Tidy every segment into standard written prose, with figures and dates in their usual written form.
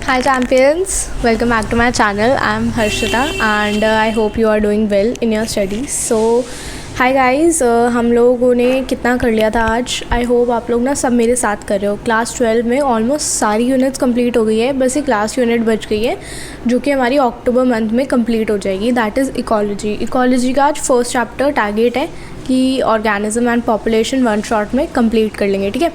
Hi champions, welcome back to my channel. I am Harshita and I hope you are doing well in your studies. So hi guys, हम लोगों ने कितना कर लिया था आज. आई होप आप लोग ना सब मेरे साथ कर रहे हो. क्लास 12 में ऑलमोस्ट सारी यूनिट्स कंप्लीट हो गई है, बस एक क्लास यूनिट बच गई है जो कि हमारी अक्टूबर मंथ में कंप्लीट हो जाएगी. That is ecology. इकोलॉजी का आज फर्स्ट चैप्टर टारगेट है कि organism and population one shot में कंप्लीट कर लेंगे. ठीक है,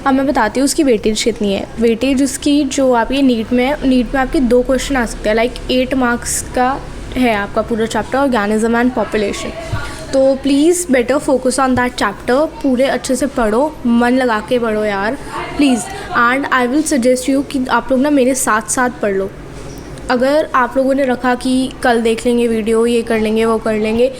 अब मैं बताती हूँ उसकी वेटेज कितनी है. वेटेज उसकी जो आपकी नीट में है, नीट में आपके 2 क्वेश्चन आ सकते हैं. लाइक 8 मार्क्स का है आपका पूरा चैप्टर ऑर्गेनिज्म एंड पॉपुलेशन. तो please better focus on that chapter. पूरे अच्छे से पढ़ो, मन लगा के पढ़ो यार please. And I will suggest you कि आप लोग ना मेरे साथ साथ पढ़ लो. अगर आप लोगों ने रखा कि कल देख लेंगे वीडियो, ये कर लेंगे वो कर लेंगे,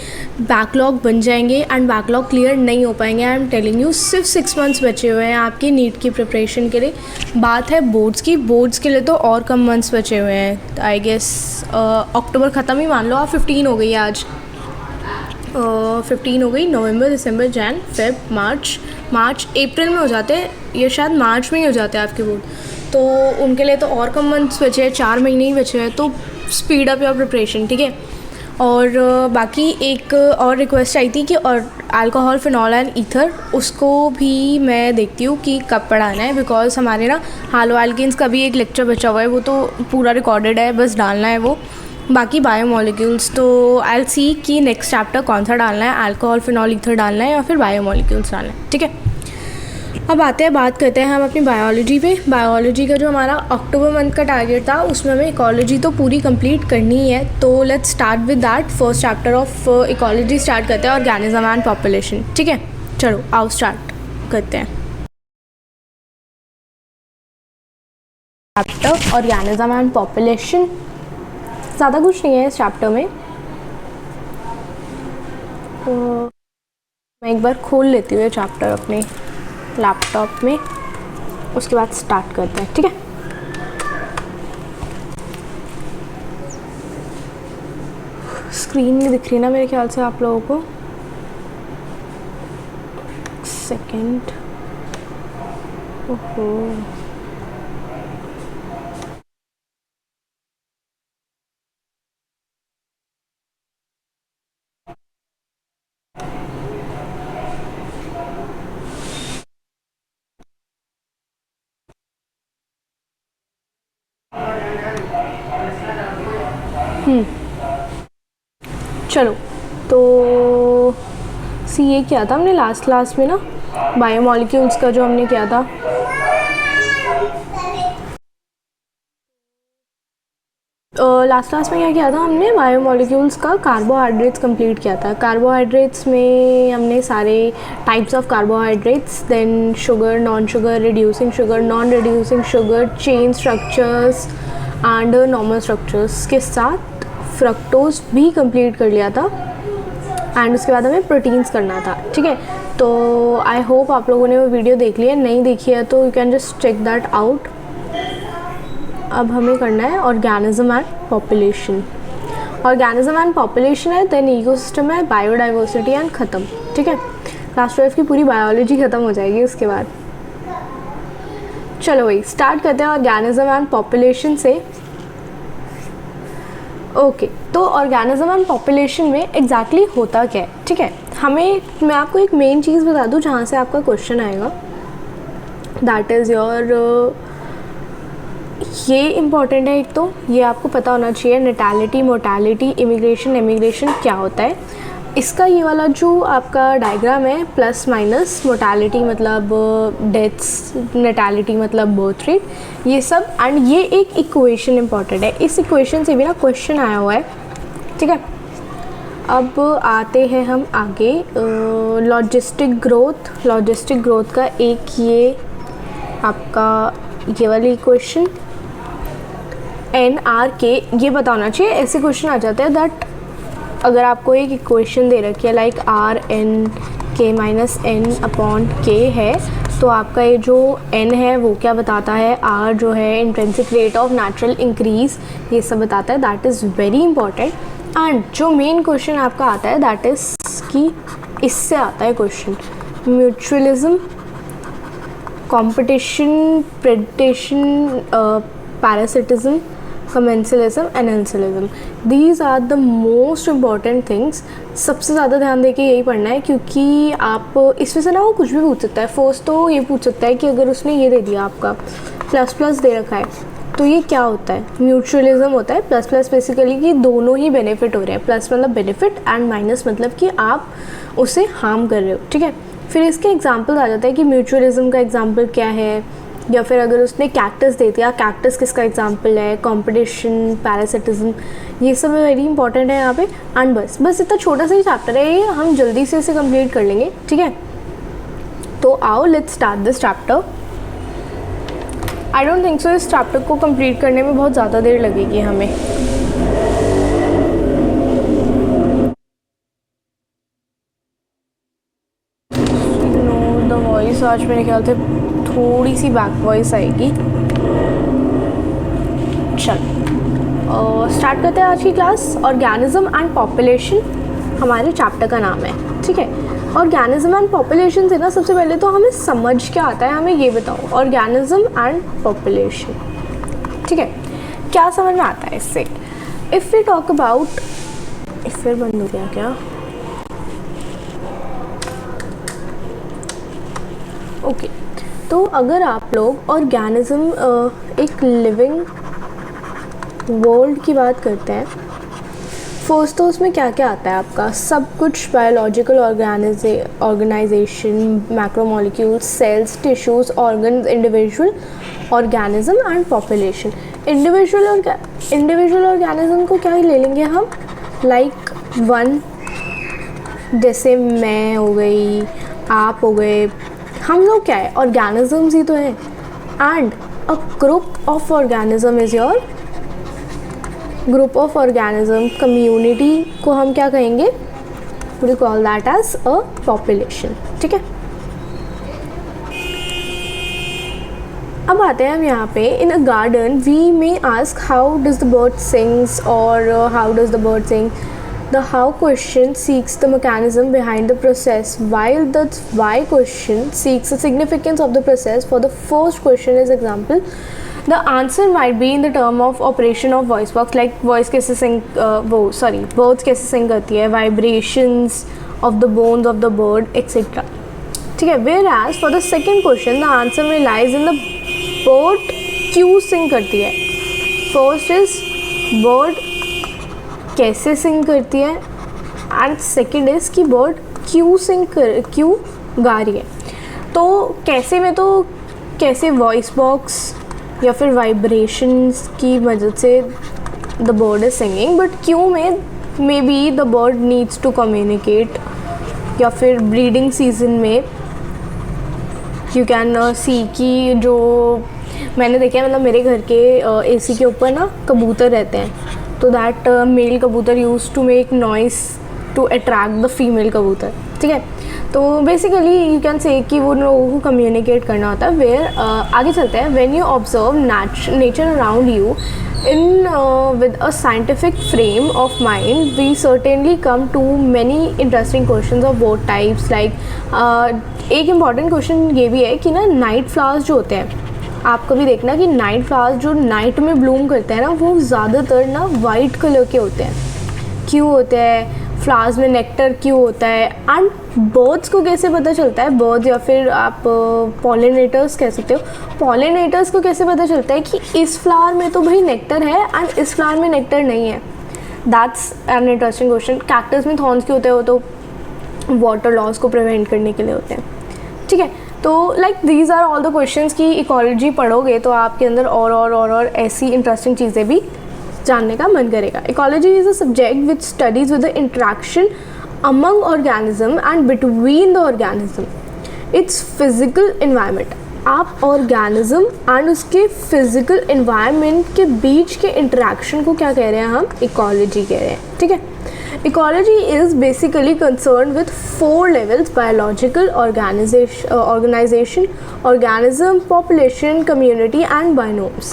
बैकलॉग बन जाएंगे एंड बैकलॉग क्लियर नहीं हो पाएंगे. आई एम टेलिंग यू, सिर्फ 6 मंथ्स बचे हुए हैं आपकी नीट की प्रिपरेशन के लिए. बात है बोर्ड्स की, बोर्ड्स के लिए तो और कम मंथ्स बचे हुए हैं. आई गेस अक्टूबर ख़त्म ही मान लो आप. 15 हो गई आज, 15 हो गई. नवंबर, दिसंबर, जैन, फेब, मार्च अप्रैल में हो जाते हैं, ये शायद मार्च में ही हो जाते हैं आपके बोर्ड. तो उनके लिए तो और कम मंथ्स बचे हैं, 4 महीने ही बचे हैं. तो स्पीड अप योर प्रिपरेशन. ठीक है. और बाकी एक और रिक्वेस्ट आई थी कि और अल्कोहल, फिनॉल एंड ईथर, उसको भी मैं देखती हूँ कि कब पढ़ाना है. बिकॉज हमारे ना हालो एल्केन्स का भी एक लेक्चर बचा हुआ है, वो तो पूरा रिकॉर्डेड है, बस डालना है वो. बाकी बायोमोलिक्यूल्स तो आई विल सी कि नेक्स्ट चैप्टर कौन सा डालना है, अल्कोहल, फिनॉल, ईथर डालना है या फिर बायोमोलिक्यूल्स डालना है. ठीक है. अब बात करते हैं हम अपनी बायोलॉजी पे. बायोलॉजी का जो हमारा अक्टूबर मंथ का टारगेट था, उसमें हमें इकोलॉजी तो पूरी कंप्लीट करनी ही है. तो let's start with that. First chapter of ecology start करते हैं, ऑर्गेनिज्म एंड पॉपुलेशन. ठीक है, चलो आओ स्टार्ट करते हैं. Chapter organism and population. ज़्यादा कुछ नहीं है इस चैप्टर में, तो मैं एक बार खोल लेती हूँ ये चैप्टर अपने लैपटॉप में, उसके बाद स्टार्ट करते हैं. ठीक है. स्क्रीन नहीं दिख रही ना मेरे ख्याल से आप लोगों को. सेकंड. ओहो, चलो. तो ये किया था हमने लास्ट क्लास में ना, बायोमोलिक्यूल्स का जो हमने किया था. लास्ट क्लास में क्या किया था हमने, बायोमोलिक्यूल्स का कार्बोहाइड्रेट्स कंप्लीट किया था. कार्बोहाइड्रेट्स में हमने सारे types of carbohydrates, then sugar, non sugar, reducing sugar, non reducing sugar, chain structures and normal structures के साथ फ्रक्टोज भी कंप्लीट कर लिया था. एंड उसके बाद हमें प्रोटीन्स करना था. ठीक है. तो आई होप आप लोगों ने वो वीडियो देख लिया. नहीं देखी है तो you can just check that out. अब हमें करना है organism and population. Organism and population है, देन इकोसिस्टम है, बायोडाइवर्सिटी एंड ख़त्म. ठीक है. क्लास 12 की पूरी बायोलॉजी ख़त्म हो जाएगी उसके बाद. चलो भाई स्टार्ट करते हैं ऑर्गेनिज्म एंड पॉपुलेशन से. ओके. तो ऑर्गेनिज्म एंड पॉपुलेशन में एग्जैक्टली होता क्या है. ठीक है. मैं आपको एक मेन चीज़ बता दूं जहाँ से आपका क्वेश्चन आएगा. दैट इज़ योर, ये इम्पॉर्टेंट है. एक तो ये आपको पता होना चाहिए, नेटैलिटी, मोर्टैलिटी, इमिग्रेशन, एमिग्रेशन क्या होता है. इसका ये वाला जो आपका डायग्राम है, प्लस माइनस, मोर्टैलिटी मतलब डेथ्स, नेटैलिटी मतलब बर्थ रेट, ये सब. एंड ये एक इक्वेशन इंपॉर्टेंट है. इस इक्वेशन से भी ना क्वेश्चन आया हुआ है. ठीक है. अब आते हैं हम आगे. Logistic growth. लॉजिस्टिक ग्रोथ का एक ये आपका ये वाली इक्वेशन, NRK, ये पता होना चाहिए. ऐसे क्वेश्चन आ जाते हैं दैट अगर आपको एक इक्वेशन दे रखी है लाइक RNK-N/K है, तो आपका ये जो N है वो क्या बताता है, R जो है intrinsic rate of natural increase, ये सब बताता है. That is very important. And जो मेन क्वेश्चन आपका आता है दैट इज़ कि इससे आता है question, mutualism, competition, prediction, parasitism, commensalism and ensilism. These are the most important things. सबसे ज़्यादा ध्यान देके यही पढ़ना है, क्योंकि आप इसमें से ना वो कुछ भी पूछ सकता है. फर्स्ट तो ये पूछ सकता है कि अगर उसने ये दे दिया आपका प्लस प्लस दे रखा है तो ये क्या होता है. म्यूचुअलिज्म होता है. प्लस प्लस बेसिकली कि दोनों ही बेनिफिट हो रहे हैं. प्लस मतलब बेनिफिट एंड माइनस मतलब कि आप उसे हार्म कर रहे हो. ठीक है. फिर इसके एग्जाम्पल आ जाता है कि म्यूचुअलिज्म का एग्जाम्पल क्या है, या फिर अगर उसने कैक्टस दे दिया, कैक्टस किसका एग्जाम्पल है, कंपटीशन, पैरासिटिज्म, ये सब वेरी इंपॉर्टेंट है यहाँ पे. एंड बस इतना छोटा सा ही चैप्टर है ये, हम जल्दी से इसे कंप्लीट कर लेंगे. ठीक है. तो आओ let's start this chapter. I don't think so इस चैप्टर को कंप्लीट करने में बहुत ज़्यादा देर लगेगी हमें. द वॉइस आज मेरे ख्याल से थोड़ी सी बैक वॉइस आएगी. चल स्टार्ट करते हैं आज की क्लास. ऑर्गेनिज्म एंड पॉपुलेशन हमारे चैप्टर का नाम है. ठीक है. ऑर्गेनिज्म एंड पॉपुलेशन से ना सबसे पहले तो हमें समझ क्या आता है, हमें ये बताओ. ऑर्गेनिज्म एंड पॉपुलेशन, ठीक है, क्या समझ में आता है इससे. इफ़ वी टॉक अबाउट, फिर बंद हो गया क्या. ओके. तो अगर आप लोग ऑर्गेनिज्म एक लिविंग वर्ल्ड की बात करते हैं, फर्स्ट तो उसमें क्या क्या आता है आपका. सब कुछ biological organisation, macromolecules, cells, tissues, organs, individual organism and population. Individual organism को क्या ही ले लेंगे हम, लाइक वन, जैसे मैं हो गई, आप हो गए, हम लोग क्या है, ऑर्गेनिजम्स ही तो है. And a group of organism is your group of organism. Community को हम क्या कहेंगे, we call that as a population. ठीक है. अब आते हैं हम यहाँ पे. In a garden we may ask how does the bird sings और how does the bird sing. The how question seeks the mechanism behind the process, while the why question seeks the significance of the process. For the first question is example, the answer might be in the term of operation of voice box, like voice कैसे sing birds कैसे sing करती है, vibrations of the bones of the bird etc. ठीक है. Whereas for the second question the answer may lies in the bird क्यों sing करती है. First is bird कैसे सिंग करती है एंड सेकेंड इज़ कि बर्ड क्यों गा रही है. तो कैसे में तो कैसे वॉइस बॉक्स या फिर वाइब्रेशंस की मदद से the bird is singing, but क्यों में maybe the bird needs to communicate, या फिर ब्रीडिंग सीजन में यू कैन सी कि जो मैंने देखा है, मतलब मेरे घर के एसी के ऊपर ना कबूतर रहते हैं, तो दैट मेल कबूतर use to make noise to attract the female कबूतर. ठीक है. तो बेसिकली यू कैन से कि वो लोगों को कम्युनिकेट करना होता है. वेयर आगे चलते हैं. When you observe nature around you in with a scientific frame of mind, we certainly come to many interesting questions of both types. Like एक important question ये भी है कि ना नाइट फ्लावर्स जो होते हैं, आप कभी देखना कि नाइट फ्लावर्स जो नाइट में ब्लूम करते हैं ना, वो ज़्यादातर ना वाइट कलर के होते हैं. क्यों होते हैं. फ्लावर्स में नेक्टर क्यों होता है. एंड बर्ड्स को कैसे पता चलता है, बर्ड्स या फिर आप पॉलिनेटर्स कह सकते हो, पॉलिनेटर्स को कैसे पता चलता है कि इस फ्लावर में तो भाई नेक्टर है एंड इस फ्लावर में नेक्टर नहीं है. That's an interesting question. Cactus में थॉर्न्स क्यों होते हैं, वो तो वाटर लॉस को प्रिवेंट करने के लिए होते हैं. ठीक है. तो like these are all the questions की इकोलॉजी पढ़ोगे तो आपके अंदर और ऐसी इंटरेस्टिंग चीज़ें भी जानने का मन करेगा. Ecology is a subject which studies with the interaction among organism and between the organism, it's physical environment. आप ऑर्गेनिज्म एंड उसके फिजिकल इन्वायरमेंट के बीच के इंट्रैक्शन को क्या कह रहे हैं, हम इकोलॉजी कह रहे हैं. ठीक है. Ecology is basically concerned with 4 levels: biological, organization, organism, population, community and biomes.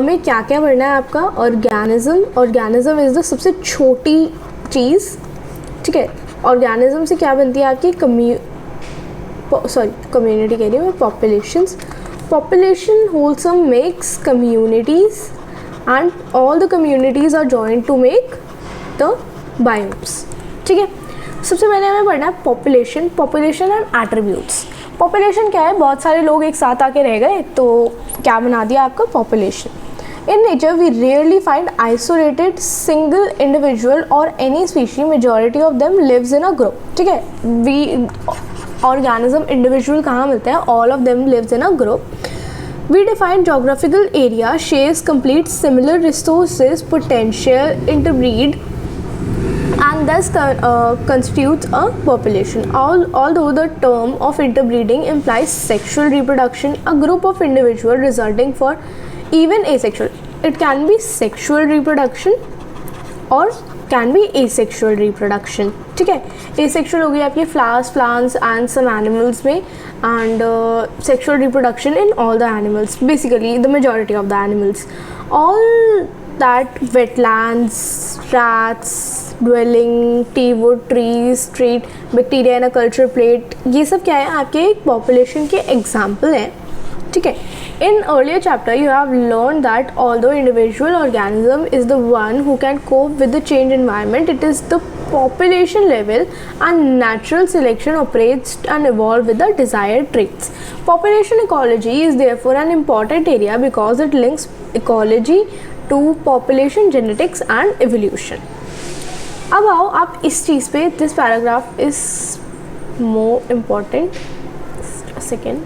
में क्या क्या पढ़ना है आपका. ऑर्गेनिज्म इज़ द सबसे छोटी चीज़. ठीक है. ऑर्गेनिज्म से क्या बनती है आपकी कम्युनिटी कह रही हूँ मैं, populations. Population wholesome makes communities and all the communities are joined to make the biomes. ठीक है, सबसे पहले हमें पढ़ना है पॉपुलेशन एंड एट्रीब्यूट्स. पॉपुलेशन क्या है? बहुत सारे लोग एक साथ आके रह गए तो क्या बना दिया आपका population. In nature, we rarely find isolated single individual or any species. Majority of them lives in a group. ठीक है, we organism individual कहाँ मिलते हैं? All of them lives in a group. We define geographical area shares complete similar resources, potential interbreed, and thus constitutes a population. Although the term of interbreeding implies sexual reproduction, a group of individuals resulting for even asexual. It can be sexual reproduction or can be asexual reproduction. ठीक है, asexual होगी आपकी flowers, plants and some animals में, and sexual reproduction in all the animals, basically the majority of the animals. All that wetlands, rats, dwelling, tea wood, trees, street, bacteria in a culture plate, ये सब क्या है? आपके एक population के example हैं. ठीक है, in earlier chapter you have learned that although individual organism is the one who can cope with the changed environment, it is the population level and natural selection operates and evolve with the desired traits. Population ecology is therefore an important area because it links ecology to population genetics and evolution. अब आओ आप इस चीज़ पे, this paragraph is more important. Second,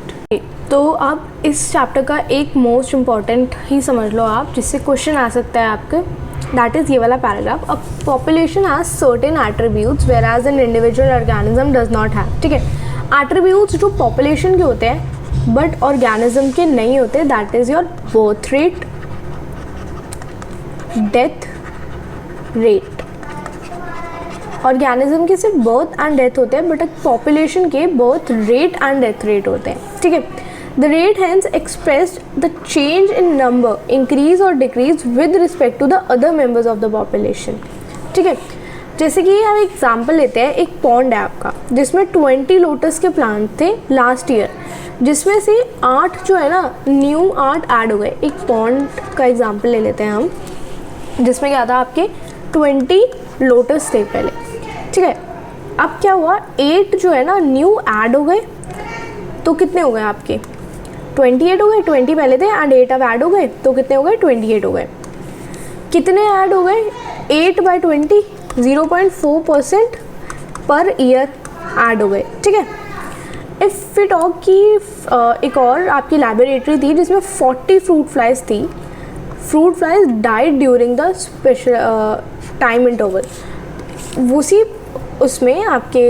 तो आप इस chapter का एक मोस्ट इम्पॉर्टेंट ही समझ लो आप, जिससे क्वेश्चन आ सकता है आपके. दैट इज़ ये वाला पैराग्राफ. अब population has certain attributes whereas an individual organism does not have. ठीक है, एट्रीब्यूट्स जो पॉपुलेशन के होते हैं बट ऑर्गेनिज्म के नहीं होते. That is your birth rate, death rate. Organism के सिर्फ बर्थ एंड डेथ होते हैं, बट पॉपुलेशन के birth rate and death rate होते हैं. ठीक है, the rate hence expressed the change in number, increase और decrease with respect to the other members of the population. ठीक है, जैसे कि हम एग्जाम्पल लेते हैं, एक पॉन्ड है आपका जिसमें 20 लोटस के प्लांट थे लास्ट ईयर, जिसमें से 8 जो है ना न्यू 8 ऐड हो गए. एक पॉन्ड का एग्जाम्पल ले लेते हैं हम, जिसमें क्या था आपके 20 लोटस थे पहले. ठीक है, अब क्या हुआ, 8 जो है ना न्यू ऐड हो गए, तो कितने हो गए आपके 28 हो गए. 20 पहले थे एंड 8 अब ऐड हो गए, तो कितने हो गए 28 हो गए. कितने ऐड हो गए 8/20, 0.4% पर ईयर ऐड हो गए. ठीक है, इफ़ वी टॉक की एक और आपकी लैबोरेटरी थी जिसमें 40 फ्रूट फ्लाइज थी. Fruit flies died during the special time interval. उसी उसमें आपके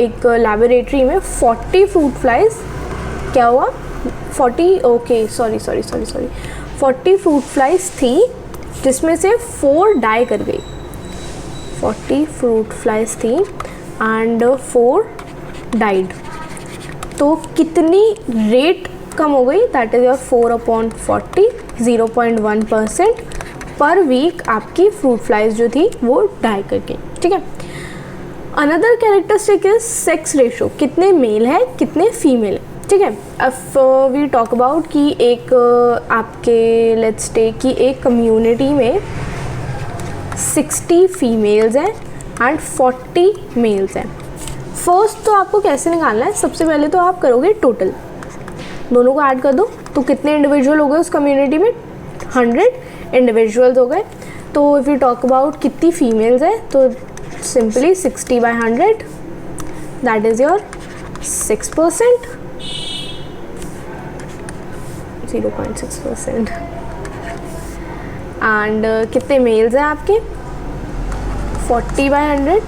एक लैबोरेटरी में 40 फ्रूट फ्लाइज क्या हुआ 40 फ्रूट फ्लाइज थी, जिसमें से 4 डाई कर गई. 40 फ्रूट फ्लाइज थी एंड 4 डाइड. तो कितनी रेट कम हो गई? दैट इज़ योर 4/40, 0.1% पर वीक आपकी फ्रूट फ्लाइज जो थी वो डाई कर गई. ठीक है, another characteristic is sex ratio, कितने मेल है कितने फीमेल है. ठीक है, अब वी टॉक अबाउट कि एक आपके लेट्स टेक कि एक कम्युनिटी में 60 फीमेल्स हैं एंड 40 मेल्स हैं. फर्स्ट तो आपको कैसे निकालना है, सबसे पहले तो आप करोगे टोटल, दोनों को ऐड कर दो, तो कितने इंडिविजुअल हो गए उस कम्युनिटी में 100 इंडिविजुअल्स हो गए. तो इफ़ यू टॉक अबाउट कितनी फीमेल्स है, तो simply 60/100, that is your 6%, 0.6%. And कितने मेल्स हैं आपके 40/100,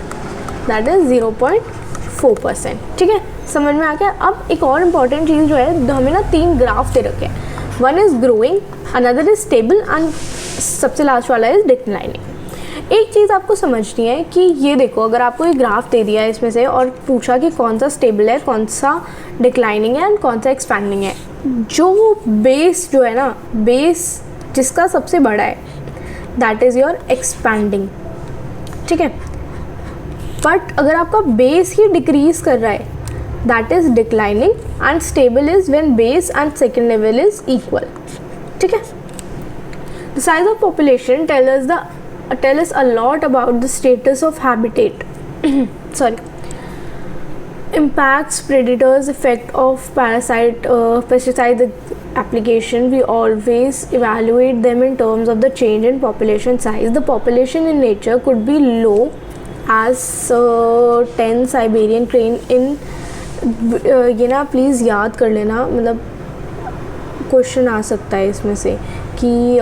दैट इज़ 0.4%. ठीक है, समझ में आ गया. अब एक और इम्पॉर्टेंट चीज़ जो है, हमें ना 3 ग्राफ दे रखे हैं. One is growing, another is stable and सबसे लास्ट वाला इज़ डिक्लाइनिंग. एक चीज़ आपको समझनी है कि ये देखो, अगर आपको एक ग्राफ दे दिया है इसमें से और पूछा कि कौन सा स्टेबल है, कौन सा डिक्लाइनिंग है एंड कौन सा एक्सपैंडिंग है, जो बेस जो है ना, बेस जिसका सबसे बड़ा है दैट इज़ योर एक्सपैंडिंग. ठीक है, बट अगर आपका बेस ही डिक्रीज़ कर रहा है that is declining, and stable is when base and second level is equal. ठीक है. The size of population tell us a lot about the status of habitat. Sorry. Impacts, predators, effect of pesticide application. We always evaluate them in terms of the change in population size. The population in nature could be low as 10 Siberian crane in ये ना please याद कर लेना, मतलब question आ सकता है इसमें से कि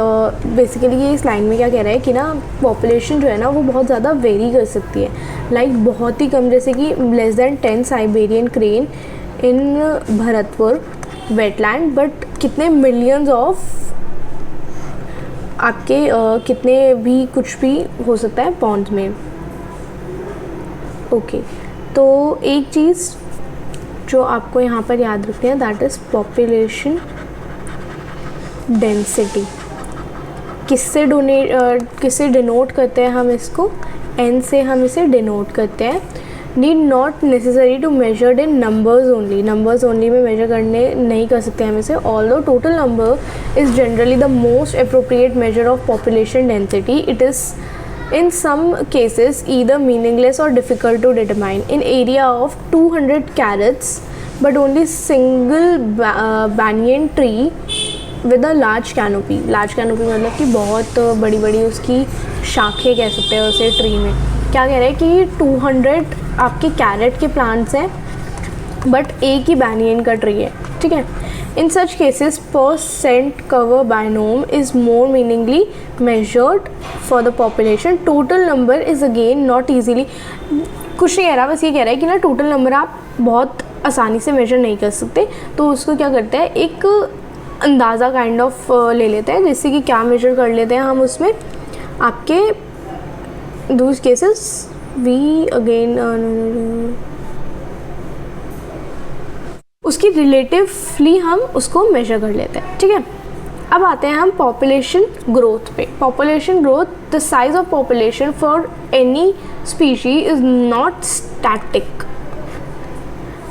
बेसिकली ये इस लाइन में क्या कह रहा है कि ना पॉपुलेशन जो है ना वो बहुत ज़्यादा वेरी कर सकती है. लाइक बहुत ही कम, जैसे कि less than 10 Siberian crane in Bharatpur wetland, but कितने मिलियंस ऑफ आपके कितने भी कुछ भी हो सकता है पॉन्ड्स में. ओके, तो एक चीज़ जो आपको यहाँ पर याद रखनी है, दैट इज़ पॉपुलेशन डेंसिटी. किससे डिनोट करते हैं हम इसको? n से हम इसे डिनोट करते हैं. Need not necessary to measured in numbers only में मेजर करने नहीं कर सकते हम इसे. Although total number is generally the most appropriate measure of population density, it is in some cases either meaningless or difficult to determine. In area of 200 carats but only single banyan tree with a large canopy मतलब कि बहुत बड़ी बड़ी उसकी शाखें कह सकते हैं उसे ट्री में. क्या कह रहे हैं कि 200 आपके कैरेट के प्लांट्स हैं बट एक ही banyan का ट्री है. ठीक है. In such cases, percent cover binom is more meaningly measured for the population. Total number is again not easily. कुछ नहीं कह रहा, बस ये कह रहा है कि ना टोटल नंबर आप बहुत आसानी से मेजर नहीं कर सकते, तो उसको क्या करते हैं, एक अंदाज़ा काइंड ऑफ ले लेते हैं. जैसे कि क्या मेजर कर लेते हैं हम उसमें आपके दूस केसेस वी अगेन उसकी रिलेटिवली हम उसको मेजर कर लेते हैं. ठीक है. अब आते हैं हम पॉपुलेशन ग्रोथ पे. Population growth, the size of population for any species is not static,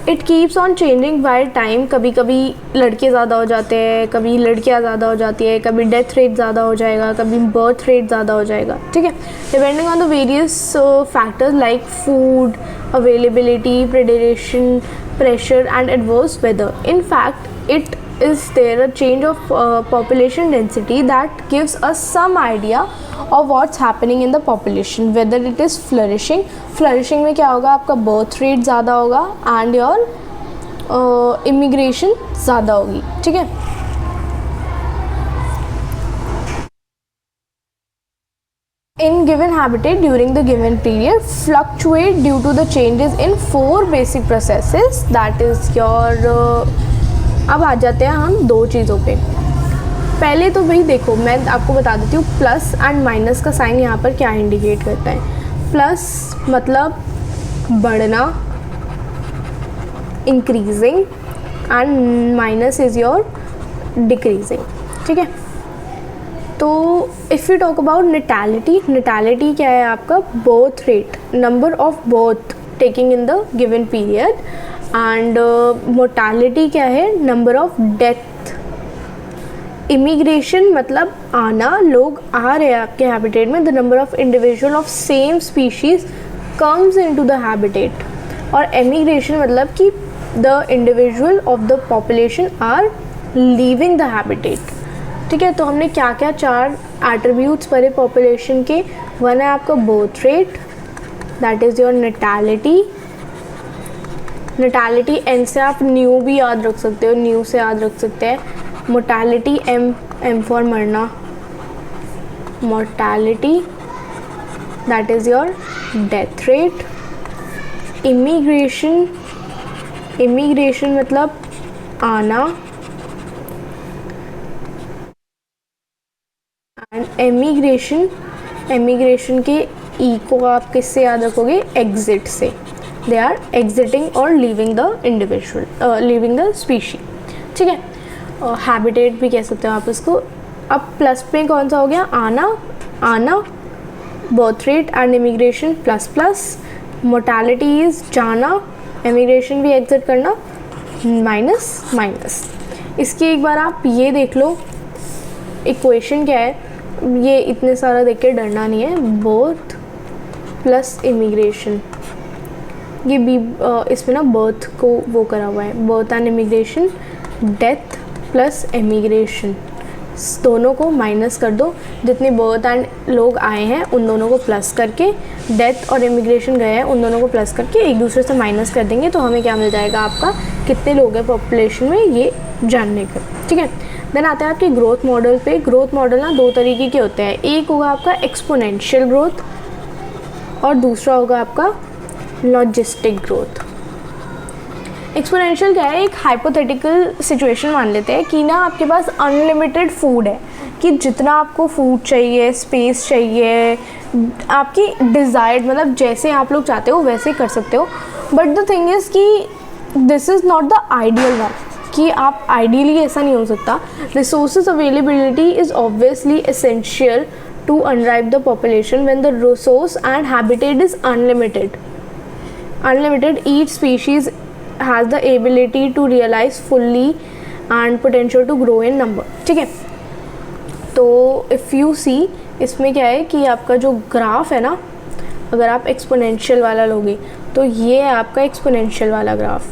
it keeps on changing by time. कभी कभी लड़के ज़्यादा हो जाते हैं, कभी लड़कियाँ ज़्यादा हो जाती है, कभी डेथ रेट ज़्यादा हो जाएगा, कभी बर्थ रेट ज़्यादा हो जाएगा. ठीक है. Depending on the various factors like food availability, predation, pressure and adverse weather. In fact, it is there a change of population density that gives us some idea of what's happening in the population, whether it is flourishing. Flourishing में क्या होगा, आपका birth rate ज़्यादा होगा and your immigration ज़्यादा होगी. ठीक है. In given habitat during the given period fluctuate due to the changes in 4 basic processes, that is your अब आ जाते हैं हम दो चीज़ों पे. पहले तो भाई देखो, मैं आपको बता देती हूँ प्लस एंड माइनस का साइन यहाँ पर क्या इंडिकेट करता है. प्लस मतलब बढ़ना, increasing, and minus is your decreasing. ठीक है. तो इफ़ यू टॉक अबाउट निटालिटी क्या है आपका? Birth rate, number of birth taking in the given period. And mortality क्या है? Number of death. इमिग्रेशन मतलब आना, लोग आ रहे हैं आपके हैबिटेट में. The number of individual of same species comes into the habitat. और एमिग्रेशन मतलब कि the individual of the population are leaving the habitat. ठीक है. तो हमने क्या क्या 4 एट्रीब्यूट्स पढ़े पॉपुलेशन के. वन है आपका birth rate, that is your natality. N से आप न्यू भी याद रख सकते हो, न्यू से याद रख सकते हैं. मोर्टालिटी, एम फॉर मरना, mortality, that is your death rate. Immigration मतलब आना, एंड एमिग्रेशन के ई को आप किससे याद रखोगे? एग्जिट से. दे आर एग्जिटिंग और लीविंग द स्पीशी. ठीक है. हैबिटेट भी कह सकते हो आप इसको. अब प्लस पे कौन सा हो गया? आना, birth rate and immigration plus. Mortality is जाना एमिग्रेशन भी एग्जिट करना, माइनस माइनस। इसकी एक बार आप ये देख लो इक्वेशन क्या है, ये इतने सारा देख के डरना नहीं है। बर्थ प्लस इमिग्रेशन, ये बी इसमें ना बर्थ को वो करा हुआ है, birth and immigration, death plus immigration, दोनों को माइनस कर दो। जितने बर्थ एंड लोग आए हैं उन दोनों को प्लस करके, डेथ और इमिग्रेशन गए हैं उन दोनों को प्लस करके एक दूसरे से माइनस कर देंगे, तो हमें क्या मिल जाएगा आपका, कितने लोग हैं पॉपुलेशन में, ये जानने का। ठीक है, देन आते हैं आपके ग्रोथ मॉडल पे। ग्रोथ मॉडल ना दो तरीके के होते हैं, एक होगा आपका एक्सपोनेंशियल ग्रोथ और दूसरा होगा आपका लॉजिस्टिक ग्रोथ। एक्सपोनेंशियल क्या है, एक हाइपोथेटिकल सिचुएशन मान लेते हैं कि ना आपके पास अनलिमिटेड फूड है, कि जितना आपको फूड चाहिए, स्पेस चाहिए, आपकी डिज़ायर्ड मतलब जैसे आप लोग चाहते हो वैसे कर सकते हो। बट द थिंग इज़ कि this is not the ideal one, कि आप आइडियली ऐसा नहीं हो सकता। Resources availability is obviously essential to unripe the population when the resource and habitat is unlimited. Each species has the ability to realize fully and potential to grow in number. ठीक है, तो if you see इसमें क्या है कि आपका जो graph है ना, अगर आप एक्सपोनेंशियल वाला लोगे तो ये है आपका एक्सपोनेंशियल वाला ग्राफ,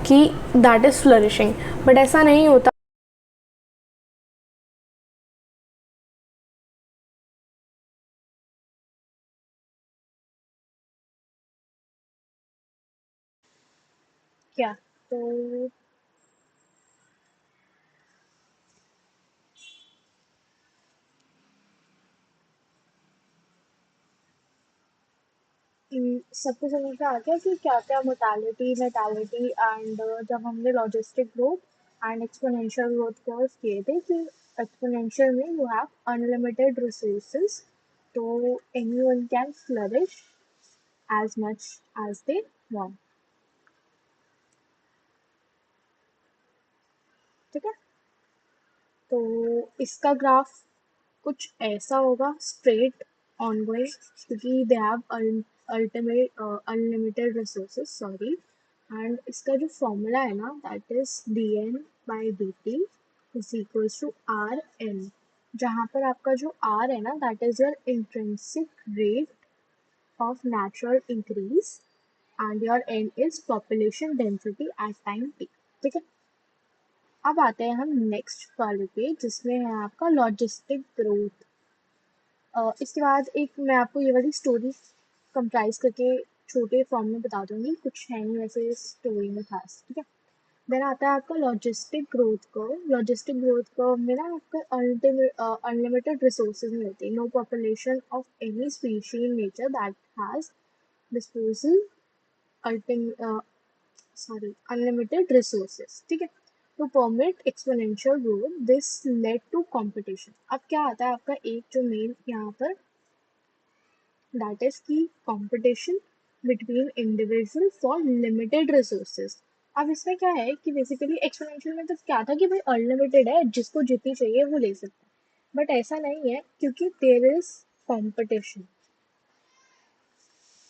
कि दैट इज़ फ्लरिशिंग। बट ऐसा नहीं होता। क्या तो सबको समझ में आ गया कि क्या क्या मोर्टालिटी मेटालिटी एंड जब हमने logistic growth and exponential growth curve किए थे, कि एक्सपोनेंशियल में यू हैव अनलिमिटेड रिसोर्सेज, तो anyone can flourish as much as they want. ठीक है, तो इसका ग्राफ कुछ ऐसा होगा, स्ट्रेट ऑनगोइंग, क्योंकि they have ultimate unlimited resources, sorry. And इसका जो फॉर्मूला है ना, that is d n by d t is equals to r n, जहाँ पर आपका जो आर है ना, that is your intrinsic rate of natural increase and your n is population density at time t. ठीक है, अब आते हैं हम नेक्स्ट वाले पे, जिसमें है आपका लॉजिस्टिक ग्रोथ। इसके बाद एक मैं आपको ये वाली स्टोरी कंप्राइज करके छोटे फॉर्म में बता दूंगी, कुछ है नहीं वैसे स्टोरी में खास। ठीक है, देन आता है आपका logistic growth curve. Logistic growth curve में ना आपका अनलिमिटेड रिसोर्सेज मिलते हैं, no population of any species in nature that has disposal unlimited resources. ठीक है, to permit exponential growth this led to competition. अब क्या आता है आपका एक जो मेन यहाँ पर, that is की competition between individual for limited resources. अब इसमें क्या है कि बेसिकली एक्सपोनेंशियल में तो क्या था कि भाई अनलिमिटेड है, जिसको जितनी चाहिए वो ले सकता है, बट ऐसा नहीं है, क्योंकि देयर इज कंपटीशन।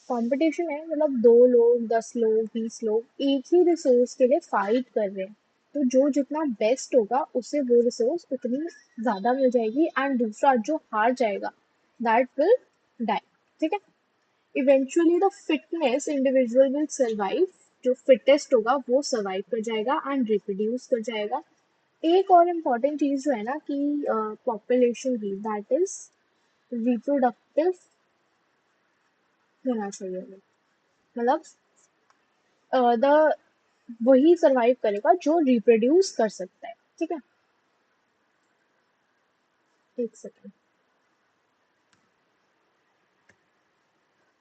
कंपटीशन है मतलब 2 लोग 10 लोग 20 लोग एक ही रिसोर्स के लिए फाइट कर रहे हैं, तो जो जितना बेस्ट होगा उसे वो रिसोर्स उतनी ज़्यादा मिल जाएगी, एंड दूसरा जो हार जाएगा दैट विल डाई। ठीक है, eventually the fitness individual will survive, जो फिटेस्ट होगा वो सर्वाइव कर जाएगा एंड रिप्रोड्यूस कर जाएगा। एक और इम्पॉर्टेंट चीज़ जो है ना कि पॉपुलेशन की, दैट इज रिप्रोडक्टिव होना चाहिए, मतलब द वही सरवाइव करेगा जो रिप्रोड्यूस कर सकता है। ठीक है, एक सेकेंड।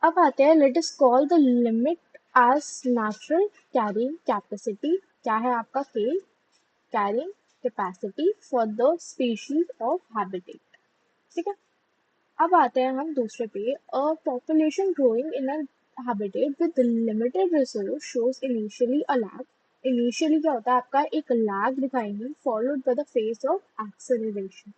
अब आते हैं, let us call the limit as natural carrying capacity. क्या है आपका K, carrying capacity for the species of habitat. ठीक है, अब आते हैं हम दूसरे पे, a population growing in a habitat with limited resource shows initially a lag. Initially क्या होता है आपका, एक लैग दिखाएंगे followed by the phase of acceleration.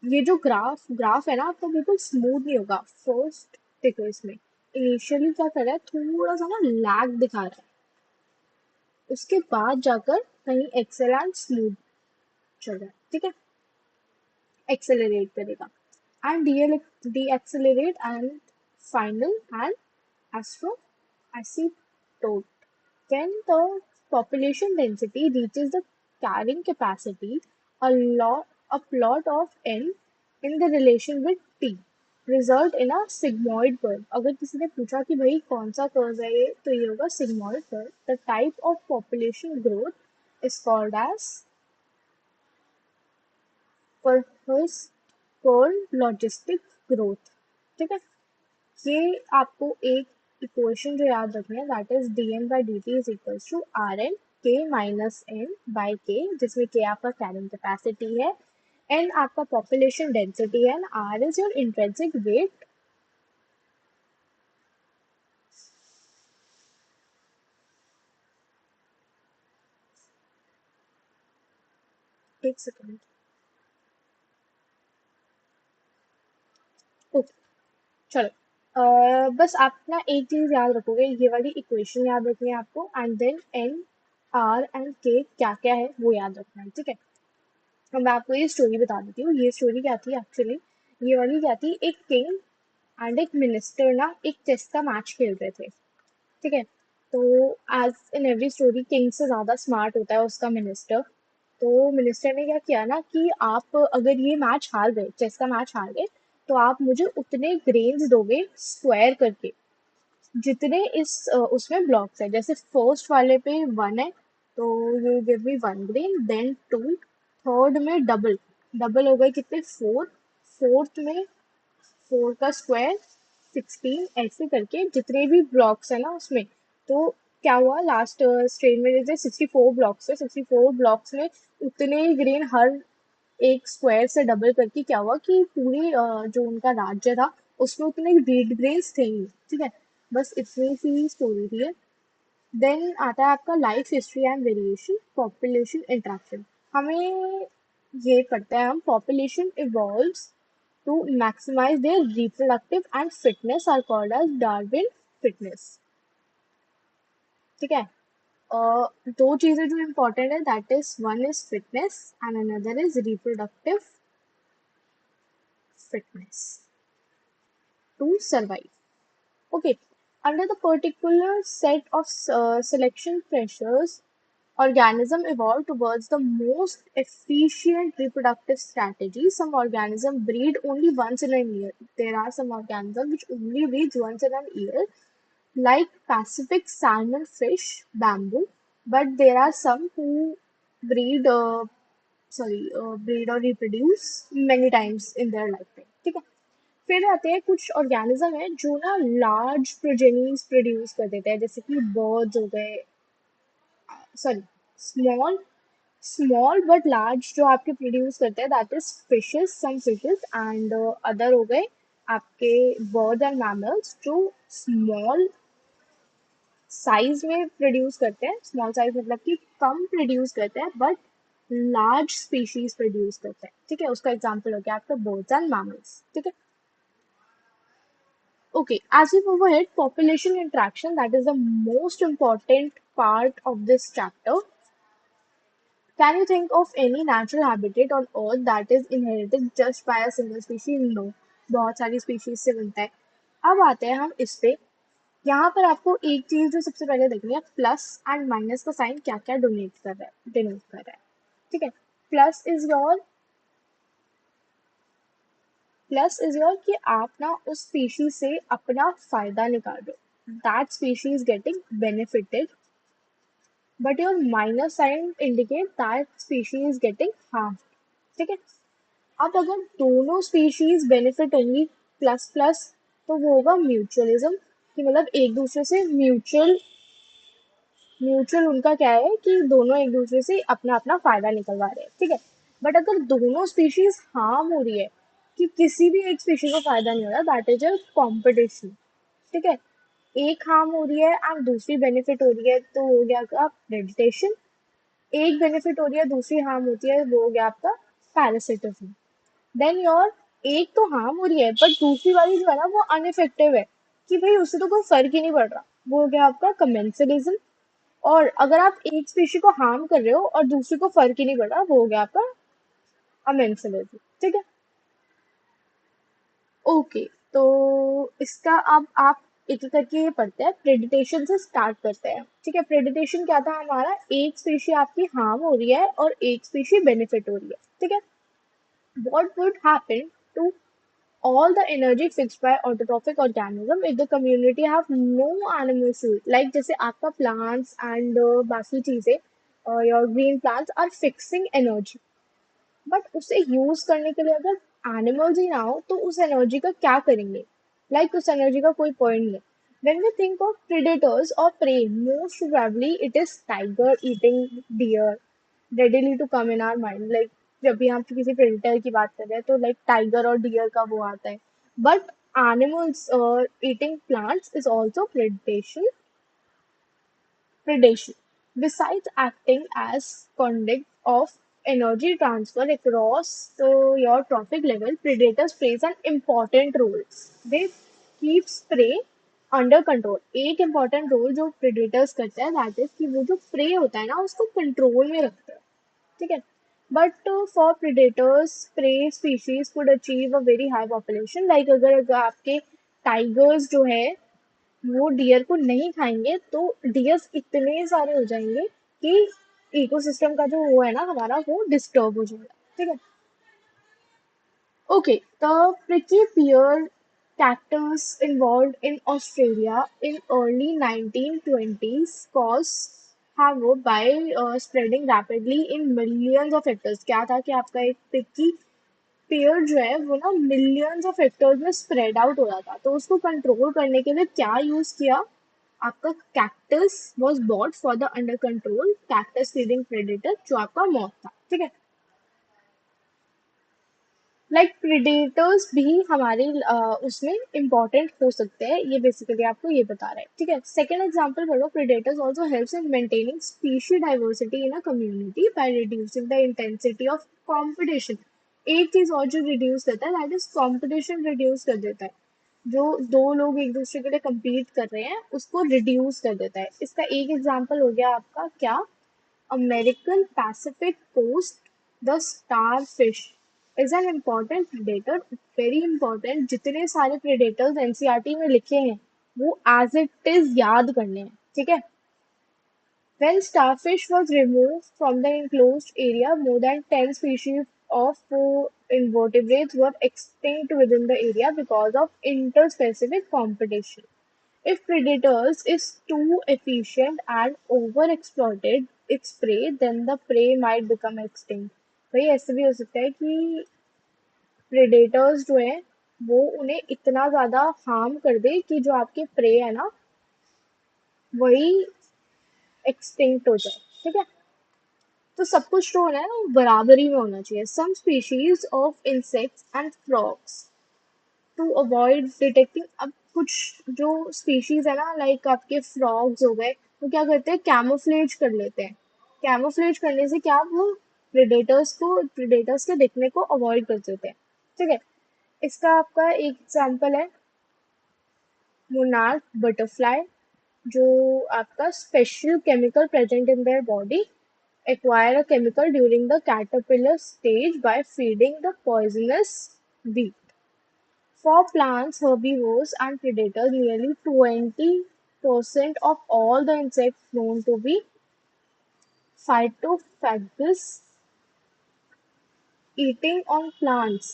ये जो ग्राफ है ना आपका बिल्कुल स्मूथ नहीं होगा फर्स्ट देखो इसमें, इनिशियली क्या कर रहा है, थोड़ा सा ना लैग दिखा रहा है, उसके बाद जाकर कहीं एक्सेल एंड स्मूथ चल रहा है, ठीक है, एक्सेलरेट करेगा and deaccelerate and final and astro asymptote. When the population density reaches the carrying capacity, a plot of n in the relation with t result in a sigmoid curve. अगर किसी ने पूछा कि भाई कौन सा कर्व है ये, तो ये होगा sigmoid curve. The type of population growth is called as perhaps called logistic growth. ठीक है, ये आपको एक इक्वेशन जो याद रखनी है, that is d n by d t is equals to r n K minus n by K, जिसमें के आपका कैरिंग कैपेसिटी है, एन आपका पॉपुलेशन डेंसिटी है, and r is your intrinsic rate. एक सेकेंड, ओके, चलो। बस आप ना एक चीज याद रखोगे, ये वाली इक्वेशन याद रखनी है आपको, and then n r and K क्या क्या है वो याद रखना है, ठीक है। अब मैं आपको ये स्टोरी बता देती हूँ। ये स्टोरी क्या थी एक्चुअली, ये वाली क्या थी, एक किंग एंड एक मिनिस्टर ना एक चेस का मैच खेल रहे थे, ठीक है। तो as in every story, king से ज़्यादा स्मार्ट होता है उसका मिनिस्टर। तो मिनिस्टर ने क्या किया ना कि आप अगर ये मैच हार गए, चेस का मैच हार गए, तो आप मुझे उतने ग्रेन्स दोगे स्क्वायर करके जितने उसमें ब्लॉक्स है। जैसे फर्स्ट वाले पे 1 है, तो you give me 1 grain, then 2, third में डबल, डबल हो गए कितने, 4, फोर्थ में 4 का स्क्वायर 16, ऐसे करके जितने भी ब्लॉक्स है ना उसमें। तो क्या हुआ लास्ट स्ट्रेन में, जैसे 64 ब्लॉक्स है, 64 ब्लॉक्स में उतने ही ग्रेन हर एक स्क्वायर से डबल करके क्या हुआ कि पूरी जो उनका राज्य था उसमें उतने रीड ग्रेन्स थे ही, ठीक है। बस इतनी सी स्टोरी थी। देन आता है आपका life history and variation, population interaction. हमें ये पढ़ते हैं हम, population evolves to maximise their reproductive and fitness are called as Darwin fitness, ठीक है। दो चीजें जो इम्पोर्टेंट है, that is one is fitness and another is reproductive fitness to survive. Okay, under the particular set of selection pressures, organism evolve towards the most efficient reproductive strategy. Some organisms breed only once in a year. There are some organisms which only breed once in a year, like Pacific salmon fish, bamboo. But there are some who breed, breed or reproduce many times in their lifetime. ठीक है, फिर आते हैं कुछ organism है जो ना large progenies produce कर देते हैं, जैसे कि बर्ड्स हो गए, sorry, small small but large जो आपके प्रोड्यूस करते हैं, that is fishes, some fishes, and other हो गए आपके बर्ड्स एंड मैमल्स जो स्मॉल साइज में प्रोड्यूस करते हैं। स्मॉल साइज मतलब कि कम प्रोड्यूस करते हैं बट लार्ज स्पीशीज प्रोड्यूस करते हैं, ठीक है। उसका एग्जांपल हो गया आपका बर्ड्स एंड मैमल्स, ठीक है। Okay, as we move ahead, population interaction, that is the most important part of this chapter. Can you think of any natural habitat on Earth that is inherited just by a single species? No, बहुत सारी species से बनता है। अब आते हैं हम इस पे। यहाँ पर आपको एक चीज जो सबसे पहले देखनी है, प्लस एंड माइनस का साइन क्या क्या डोनेट कर रहा है, डिनोट कर रहा है, ठीक है। Plus is your, plus is your कि आप ना उस स्पीशीज से अपना फायदा निकाल रहे हो, that species getting benefited, but your minus sign indicate that species is getting harm, ठीक है। अब अगर दोनों स्पीशीज बेनिफिट होंगी, प्लस प्लस, तो वो होगा म्यूचुअलिज्म, कि मतलब एक दूसरे से म्यूचुअल, म्यूचुअल उनका क्या है कि दोनों एक दूसरे से अपना अपना फायदा निकलवा रहे हैं, ठीक है। बट अगर दोनों स्पीशीज हार्म हो रही है, कि किसी भी एक स्पीशीज को फायदा नहीं हो रहा, दैट इज अ कॉम्पिटिशन, ठीक है। एक हार्म हो रही है एंड दूसरी बेनिफिट हो रही है, तो हो गया आपका प्रेडिटेशन। एक बेनिफिट हो रही है, दूसरी हार्म होती है, वो हो गया आपका पैरासिटिज्म। देन योर, एक तो हार्म हो रही है बट दूसरी वाली जो है ना वो अनइफेक्टिव है, कि भाई उससे तो कोई फर्क ही नहीं पड़ रहा, वो हो गया आपका कमेंसलिज्म। और अगर आप एक स्पीशी को हार्म कर रहे हो और दूसरे को फर्क ही नहीं पड़ रहा, वो हो गया आपका अमेंसलिज्म। ठीक है। ओके, तो इसका अब आप एक एक करके ये पढ़ते हैं, प्रेडिटेशन से स्टार्ट करते हैं। ठीक है, प्रेडिटेशन क्या था हमारा, एक स्पीशी आपकी हार्म हो रही है और एक स्पीशी बेनिफिट हो रही है। ठीक है, what would happen to all the energy fixed by autotrophic organism if the community have no animal food, like जैसे आपका plants and बाकी चीजें, your green plants are fixing energy, but उसे यूज करने के लिए अगर एनिमल्स ही ना हो तो उस एनर्जी का क्या करेंगे, उस एनर्जी का कोई पॉइंट नहीं। when we think of predators or prey, most probably it is tiger eating deer readily to come in our mind, जब भी हम किसी प्रेडेटर की बात कर रहे हैं तो टाइगर और डियर का वो आता है। But animals eating plants is also predation. Besides acting as conduit of energy transfer across your trophic level, predators plays an important role. They keep prey under control. एक इम्पॉर्टेंट रोल जो predators करते हैं that is कि वो जो pray होता है ना उसको कंट्रोल में रखते हैं। ठीक है, but for predators prey species could achieve a very high population, अगर आपके टाइगर्स जो है वो डियर को नहीं खाएंगे तो डियर्स इतने सारे हो जाएंगे कि इकोसिस्टम का जो वो है ना हमारा वो डिस्टर्ब हो जाएगा। ठीक है। Okay, the prickly pear cactus involved in Australia in early 1920s caused havoc by spreading rapidly in millions of hectares। क्या था कि आपका एक prickly पेड़ जो है वो ना मिलियंस ऑफ हेक्टेयर में स्प्रेड आउट हो रहा था, तो उसको कंट्रोल करने के लिए क्या यूज किया, आपका cactus was bought for the under control cactus feeding predator जो आपका मौत था। ठीक है, प्रेडेटर्स भी हमारे उसमें इम्पोर्टेंट हो सकते हैं, ये बेसिकली आपको ये बता रहा है। ठीक है, सेकेंड एग्जाम्पल पढ़ो, predators also helps in maintaining species diversity in a community by reducing the intensity of competition. एक चीज और जो रिड्यूस करता है दैट इज कॉम्पिटिशन, रिड्यूस कर देता है। जो दो लोग एक दूसरे के लिए compete कर रहे हैं उसको रिड्यूस कर देता है। इसका एक एग्जाम्पल हो गया आपका क्या, American Pacific coast, the star fish is an important predator, very important. जितने सारे प्रेडेटर्स एनसीईआरटी में लिखे हैं वो एज इट इज याद करने हैं। ठीक है, when starfish was removed from the enclosed area, more than 10 species of invertebrates were extinct within the area because of interspecific competition. If predators is too efficient and overexploited its prey, then the prey might become extinct। भाई ऐसे भी हो सकता है कि predators जो है वो उन्हें इतना ज्यादा हार्म कर दे कि जो आपके प्रे है ना वही एक्सटिंक्ट हो जाए। ठीक है, तो सब कुछ जो होना है ना वो बराबरी में होना चाहिए। Some species of insects and frogs to avoid detecting, अब कुछ जो स्पीशीज है ना आपके फ्रॉग्स हो गए, वो क्या करते हैं, कैमोफ्लेज कर लेते हैं। कैमोफ्लेज करने से क्या, वो प्रेडेटर्स के दिखने को अवॉइड कर देते हैं। ठीक है, इसका आपका एक एग्जाम्पल है मोनार्क बटरफ्लाई, जो आपका special chemical present in their body acquire a chemical during the caterpillar stage by feeding the poisonous bee. For plants, herbivores, and predators, nearly 20% of all the insects known to be phytophagous eating on plants.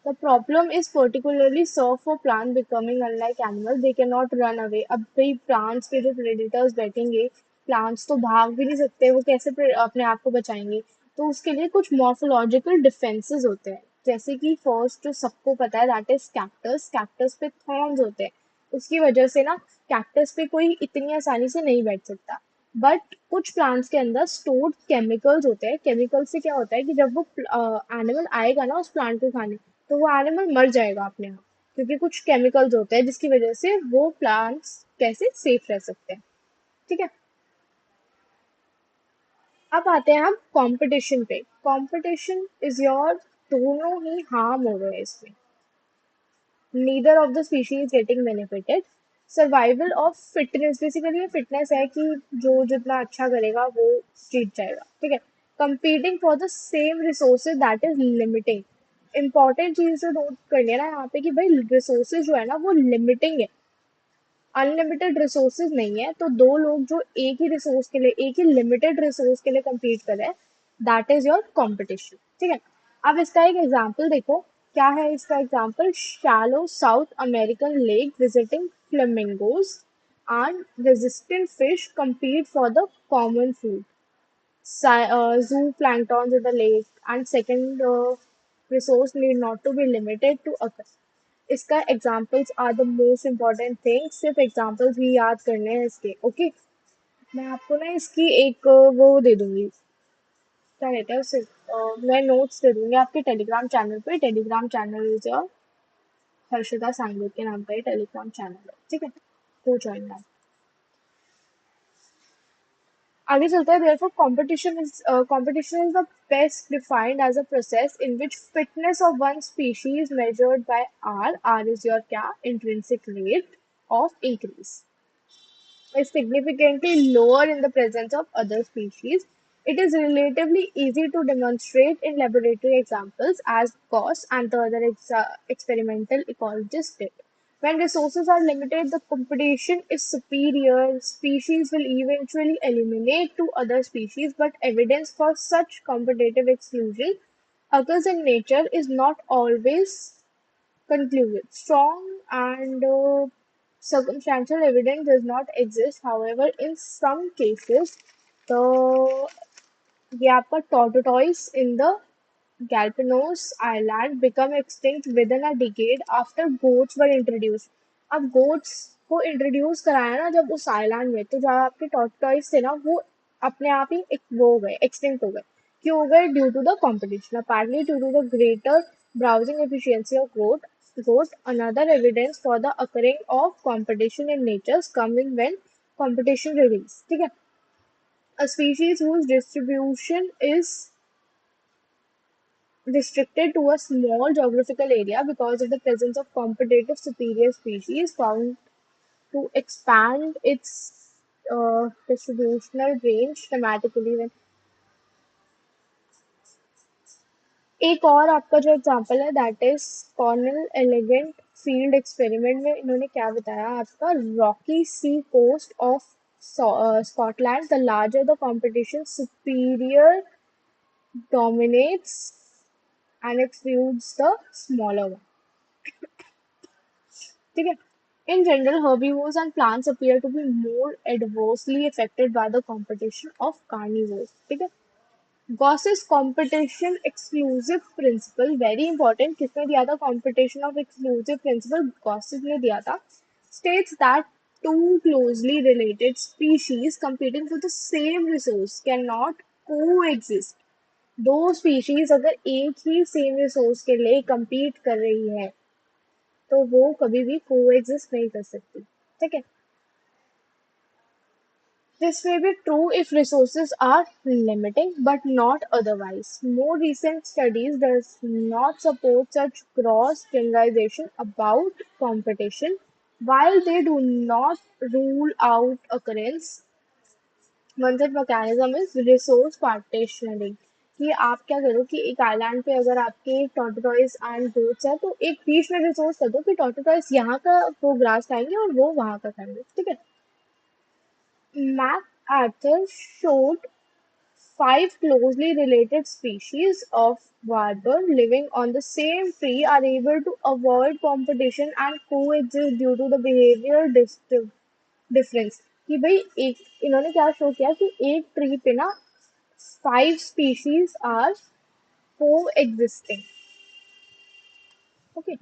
The problem is particularly so for plant becoming unlike animals. They cannot run away. अब भाई plants पे जो predators बैठेंगे, plants तो भाग भी नहीं सकते, वो कैसे अपने आप को बचाएंगे। तो उसके लिए कुछ morphological defenses होते हैं, जैसे कि फर्स्ट जो सबको पता है दैट इज कैक्टस। कैक्टस पे थॉर्न्स होते हैं, उसकी वजह से ना कैक्टस पे कोई इतनी आसानी से नहीं बैठ सकता। बट कुछ प्लांट्स के अंदर स्टोर्ड केमिकल्स होते हैं। केमिकल से क्या होता है कि जब वो एनिमल आएगा ना उस प्लांट को खाने, तो वो एनिमल मर जाएगा अपने आप, क्योंकि कुछ केमिकल्स होते हैं जिसकी वजह से वो प्लांट्स कैसे सेफ रह सकते हैं। ठीक है, अब आते हैं हम कंपटीशन पे। कंपटीशन इज योर, दोनों ही हार्म हो रहे हैं इसमें, neither of the species getting benefited। Survival of fitness, basically ये फिटनेस है कि जो जितना अच्छा करेगा वो जीत जाएगा, ठीक है। Competing for the same resources that is limiting. Important चीज तो नोट कर लेना यहाँ पे कि भाई रिसोर्सेज जो है ना वो लिमिटिंग है, अनलिमिटेड रिसोर्सेज नहीं है। तो दो लोग जो एक ही रिसोर्स के लिए, एक ही लिमिटेड रिसोर्स के लिए compete कर रहे हैं, दैट इज योर competition, ठीक है। अब इसका एक एग्जाम्पल देखो, क्या है इसका example? Shallow south American lake visiting flamingos and resistant fish compete for the common food. Zooplanktons in the lake and second resource need not to be limited to occur. इसका examples are the most important thing, सिर्फ examples ही याद करने हैं इसके, okay. मैं आपको ना इसकी एक वो दे दूंगी, क्या कहते हैं उसे, मैं नोट्स दे दूंगी आपके टेलीग्राम चैनल पे। टेलीग्राम चैनल इज हर्षदा सांगो के नाम का ये टेलीग्राम चैनल है, ठीक है, तो ज्वाइन कर। आगे चलता है। Therefore, competition is the best defined as a process in which fitness of one species is measured by R. R is your क्या? Intrinsic rate of increase. Is significantly lower in the presence of other species. It is relatively easy to demonstrate in laboratory examples, as Gauss and the other experimental ecologists did. When resources are limited, the competition is superior. Species will eventually eliminate to other species, but evidence for such competitive exclusion occurs in nature is not always conclusive. Strong and circumstantial evidence does not exist. However, in some cases, the ये आपका tortoise in the Galapagos Island become extinct within a decade after goats were introduced. अब goats को introduce कराया ना जब उस island में, तो जो आपके tortoise थे ना वो अपने आप ही वो हो गए, extinct हो गए। क्यों हो गए? Due to the competition, apparently due to the greater browsing efficiency of goat. Another evidence for the occurring of competition in nature coming when competition release, ठीक है। A species whose distribution is restricted to a small geographical area because of the presence of competitive superior species found to expand its distributional range dramatically when। एक और आपका जो example है that is Connell elegant field experiment में इन्होंने क्या बताया आपका? Rocky sea coast of Scotland, the larger the competition superior dominates and excludes the smaller one, ठीक है। In general, herbivores and plants appear to be more adversely affected by the competition of carnivores, ठीक है। Gauss's competition exclusive principle very important, किसने दिया था competition of exclusive principle? Gauss ने दिया था। States that two closely related species competing for the same resource cannot coexist। दो species अगर एक ही सेम रिसोर्स के लिए compete कर रही है तो वो कभी भी कोएग्जिस्ट नहीं कर सकती, ठीक है। This may be true if resources are limiting, but not otherwise. More recent studies does not support such gross generalization about competition. While they do not rule out occurrence, one such mechanism is resource partitioning, कि आप क्या करो कि एक island पे अगर आपके tortoise and goats है तो एक बीच में रिसोर्स कर दो कि टॉर्टोइस यहाँ का वो ग्रास खाएंगे और वो वहाँ का खाएंगे, ठीक है। MacArthur showed five closely related species of warbler living on the same tree are able to avoid competition and coexist due to the behavior difference। कि भाई एक इन्होंने क्या शो किया कि एक ट्री पे ना 5 species आर को एग्जिस्टिंग, ओके।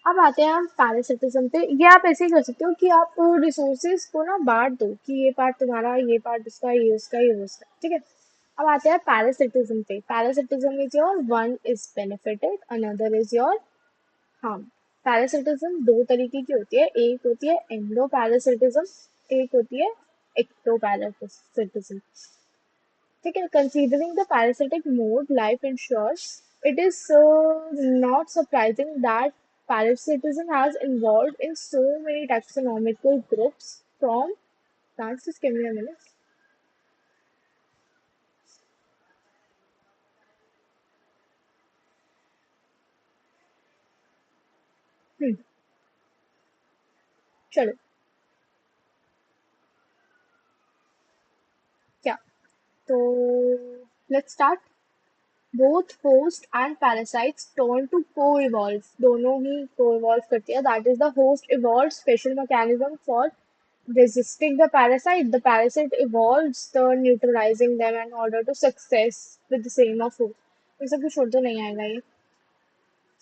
अब आते हैं हम पैरासिटिज्म पे। ये आप ऐसे ही कर सकते हो कि आप रिसोर्सेज को ना बांट दो कि ये पार्ट तुम्हारा, ये पार्ट उसका, ये उसका, ये उसका, ठीक है। अब आते हैं पैरासिटिज्म पे। Parasitism is your one is benefited, another is your harm. Parasitism दो तरीके की होती है, एक होती है एंडो पैरासिटिज्म, एक होती है एक्टो पैरासिटिज्म, ठीक है। Considering the parasitic mode life ensures, it is not surprising that parasitism has involved in so many taxonomical groups from plants. Just give me a minute. Hmm. चलो क्या तो let's start. Both host and parasites turn to co-evolve. दोनों ही co-evolve करती है. That is the host evolved special mechanism for resisting the parasite. The parasite evolves the neutralizing them in order to success with the same of host. ये सब कुछ और तो नहीं आएगा ये.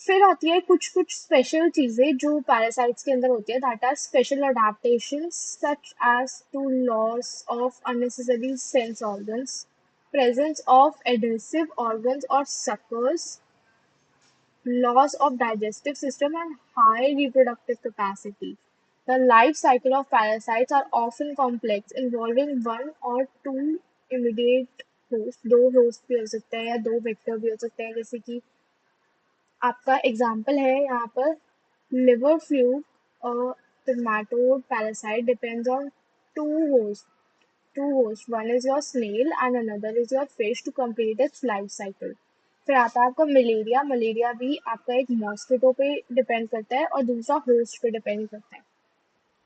फिर आती है कुछ कुछ स्पेशल चीजें जो पैरासाइट्स के अंदर होती है that are special adaptations such as to loss of unnecessary sense organs presence of adhesive organs or suckers, loss of digestive system, and high reproductive capacity. The life cycle of parasites are often complex, involving one or two immediate hosts. दो host भी हो सकते हैं या दो vector भी हो सकते हैं जैसे कि आपका एग्जाम्पल है यहाँ पर liver fluke nematode parasite depends on two hosts. One is your snail and another is your fish to complete its life cycle. फिर आता है आपका मलेरिया. मलेरिया भी आपका एक मॉस्किटो पे डिपेंड करता है और दूसरा होस्ट पे डिपेंड करता है.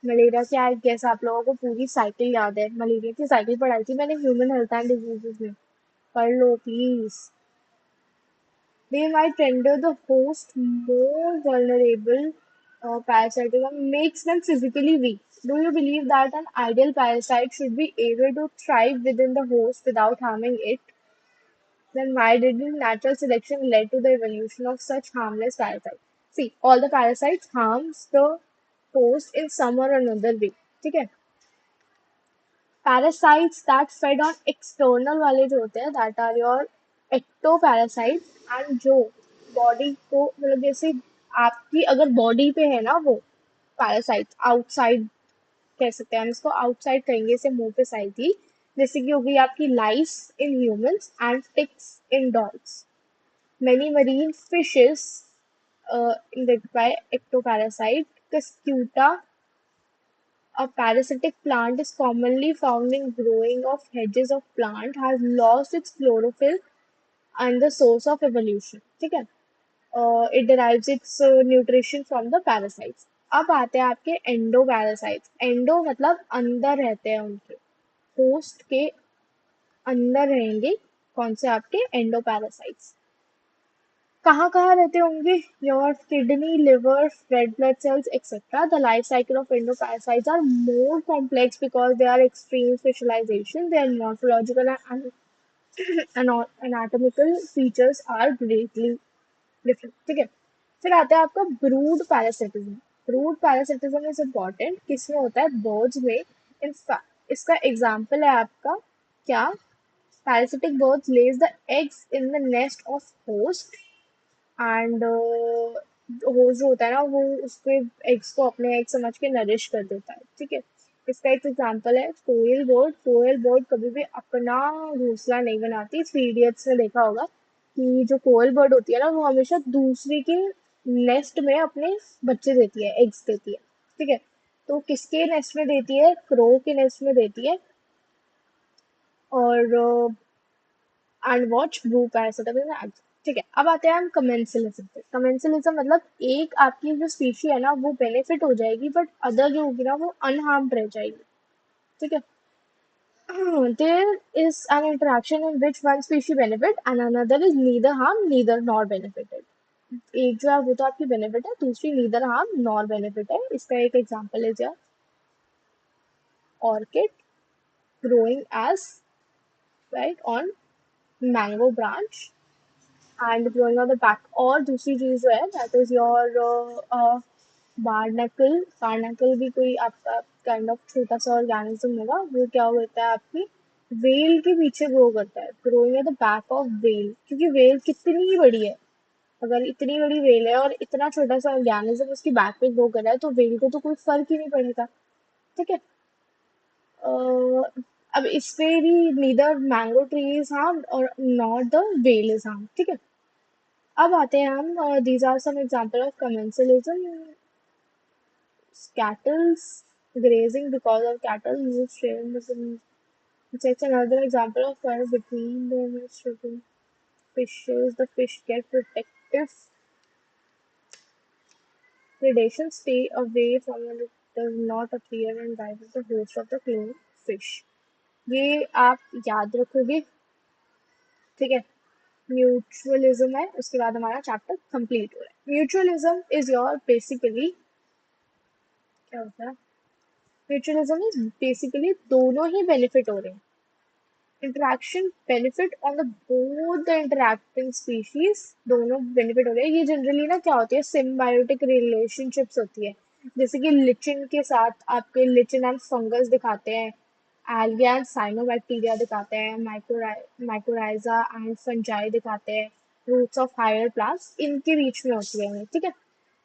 मलेरिया की आई गेस आप लोगों को पूरी साइकिल याद है. मलेरिया की साइकिल पढ़ाई थी मैंने ह्यूमन हेल्थ एंड डिजीजेस में. पढ़ लो please. They might render the host more vulnerable. Parasitism makes them physically weak. Do you believe that an ideal parasite should be able to thrive within the host without harming it? Then why didn't natural selection lead to the evolution of such harmless parasites? See, all the parasites harms the host in some or another way. ठीक है? Parasites that fed on external वाले जो होते हैं that are your ectoparasites and जो body को मतलब जैसे आपकी अगर बॉडी पे है ना वो पैरासाइट आउटसाइड कह सकते हैं हम इसको आउटसाइड कहेंगे इसे मुंह पे साइड ही जैसे कि हो गई आपकी lice in humans and ticks in dogs many marine fishes infected by ectoparasite Cuscuta. A parasitic plant is commonly found in growing of hedges of plant has lost its chlorophyll and the source of evolution. ठीक है. It derives its nutrition from the parasites. अब आते हैं आपके endo parasites. Endo मतलब अंदर रहते हैं उनके होस्ट के अंदर रहेंगे कौन से आपके एंडो पैरासाइट्स. कहाँ कहाँ रहते होंगे your kidney liver red blood cells etc. The life cycle of endoparasites are more complex because they are extreme specialization. Their morphological and anatomical features are greatly different. ठीक है. फिर आता है आपका brood parasitism. Brood parasitism is important. किसमें होता है birds में. इन इसका एग्जाम्पल है आपका क्या parasitic birds Lay's the eggs in the nest of host and host जो होता है ना वो उसके एग्स को अपने एग समझ के नरिश कर देता है. ठीक है. इसका एक एग्जांपल है कोयल बर्ड. कोयल बर्ड कभी भी अपना घोंसला नहीं बनाती. थ्री इडियट्स में देखा होगा कि जो कोयल बर्ड होती है ना वो हमेशा दूसरे के नेस्ट में अपने बच्चे देती है एग्स देती है. ठीक है. तो किसके नेस्ट में देती है क्रो के नेस्ट में देती है. और एंड वॉच ब्रू पैरासिटिज्म. ठीक है. अब आते हैं हम कमेंसलिज्म पे. कमेंसलिज्म मतलब एक आपकी जो स्पीशी है ना वो बेनिफिट हो जाएगी बट अदर जो होगी ना वो अनहार्म्ड रह जाएगी. ठीक है. There is an interaction in which one species benefit and another is neither harm neither nor benefited. एक जो है वो तो आपकी बेनिफिट है दूसरी नीदर हार्म नॉर बेनिफिट है. इसका एक एग्जांपल है जो orchid growing as right on mango branch and growing on the back. और दूसरी चीज जो है that is your barnacle. Barnacle भी कोई आपका काइंड ऑफ छोटा सा ऑर्गेनिज्म होगा. वो क्या होता है आपकी वेल के पीछे ग्रो करता है. Growing at the back of well क्योंकि वेल कितनी ही बड़ी है. अगर इतनी बड़ी वेल है और इतना छोटा सा ऑर्गेनिज्म उसकी बैक पे ग्रो कर रहा है तो वेल को तो कोई फर्क ही नहीं पड़ेगा. ठीक है. अब इस पे भी neither mango tree is harm और not the well is harm. ठीक है. अब आते हैं हम, these are some example of commensalism. Cattle's grazing because of cattle move stream. It's another example of where between the stripping fishes, the fish get protective predation, stay away from when it does not appear and dive the host of the clone fish. ये आप याद रखोगे, ठीक है। Mutualism है, उसके बाद हमारा चैप्टर कंप्लीट हो रहा है। म्यूचुअलिज्म इज योर बेसिकली क्या होता है, म्यूचुअलिज्म इज बेसिकली दोनों ही बेनिफिट हो रहे हैं। Interaction benefit on the both the interacting species, दोनों बेनिफिट हो रहे हैं। ये जनरली ना क्या होती है, सिम्बायोटिक रिलेशनशिप्स होती है। जैसे कि लिचिन के साथ आपके लिचिन एंड फंगस दिखाते हैं, एल्गे एंड साइनोबैक्टीरिया दिखाते हैं, माइकोराइजा एंड फंजाई दिखाते हैं, रूट्स ऑफ हायर प्लांट्स इनके बीच में होती है, ठीक है।